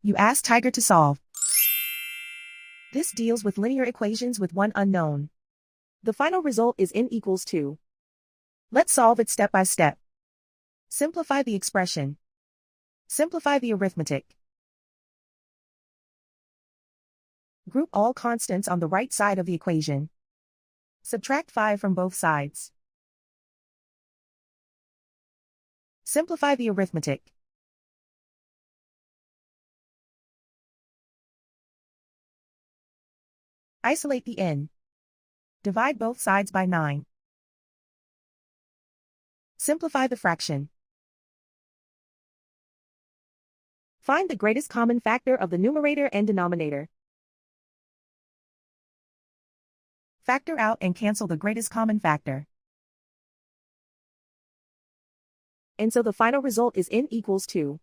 You ask Tiger to solve. This deals with linear equations with one unknown. The final result is n equals 2. Let's solve it step by step. Simplify the expression. Simplify the arithmetic. Group all constants on the right side of the equation. Subtract 5 from both sides. Simplify the arithmetic. Isolate the n. Divide both sides by 9. Simplify the fraction. Find the greatest common factor of the numerator and denominator. Factor out and cancel the greatest common factor. And so the final result is n equals 2.